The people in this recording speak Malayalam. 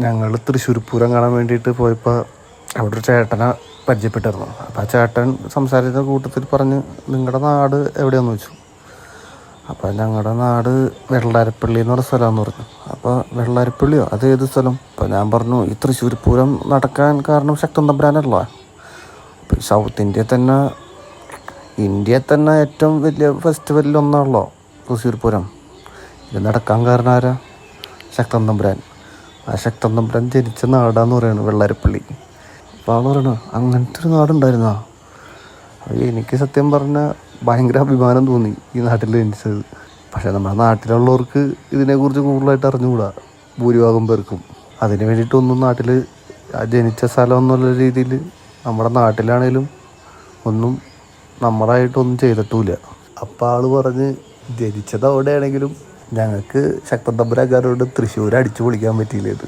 ഞങ്ങൾ തൃശ്ശൂർ പൂരം കാണാൻ വേണ്ടിയിട്ട് പോയപ്പോൾ അവിടെ ഒരു ചേട്ടനെ പരിചയപ്പെട്ടിരുന്നു. അപ്പോൾ ആ ചേട്ടൻ സംസാരിച്ച കൂട്ടത്തിൽ പറഞ്ഞ് നിങ്ങളുടെ നാട് എവിടെയാണെന്ന് ചോദിച്ചു. അപ്പോൾ ഞങ്ങളുടെ നാട് വെള്ളാരപ്പള്ളി എന്ന് പറഞ്ഞ സ്ഥലമാണെന്ന് പറഞ്ഞു. അപ്പോൾ വെള്ളാരപ്പള്ളിയോ അത് ഏത് സ്ഥലം? അപ്പോൾ ഞാൻ പറഞ്ഞു ഈ തൃശ്ശൂർ പൂരം നടക്കാൻ കാരണം ശക്തൻ തമ്പുരാനല്ല. അപ്പോൾ സൗത്ത് ഇന്ത്യയിൽ തന്നെ ഏറ്റവും വലിയ ഫെസ്റ്റിവലിലൊന്നാണല്ലോ തൃശ്ശൂർ പൂരം. ഇത് നടക്കാൻ കാരണം ആരാ? ശക്തൻ തമ്പുരാൻ. ആ ശക്തൻ തമ്പുരാൻ ജനിച്ച നാടാന്ന് പറയുന്നത് വെള്ളാരപ്പള്ളി. അപ്പോൾ ആൾ പറയണു അങ്ങനത്തെ ഒരു നാടുണ്ടായിരുന്നോ? എനിക്ക് സത്യം പറഞ്ഞാൽ ഭയങ്കര അഭിമാനം തോന്നി ഈ നാട്ടിൽ ജനിച്ചത്. പക്ഷേ നമ്മുടെ നാട്ടിലുള്ളവർക്ക് ഇതിനെക്കുറിച്ച് കൂടുതലായിട്ട് അറിഞ്ഞുകൂടാ ഭൂരിഭാഗം പേർക്കും. അതിന് വേണ്ടിയിട്ടൊന്നും നാട്ടിൽ ജനിച്ച സ്ഥലം എന്നുള്ള രീതിയിൽ നമ്മുടെ നാട്ടിലാണേലും ഒന്നും നമ്മളായിട്ടൊന്നും ചെയ്തിട്ടുമില്ല. അപ്പോൾ ആൾ പറഞ്ഞ് ജനിച്ചത് അവിടെയാണെങ്കിലും ഞങ്ങൾക്ക് ശക്തൻ തമ്പുരാൻകാരോട് തൃശ്ശൂർ അടിച്ചു പൊളിക്കാൻ പറ്റിയില്ല. ഇത്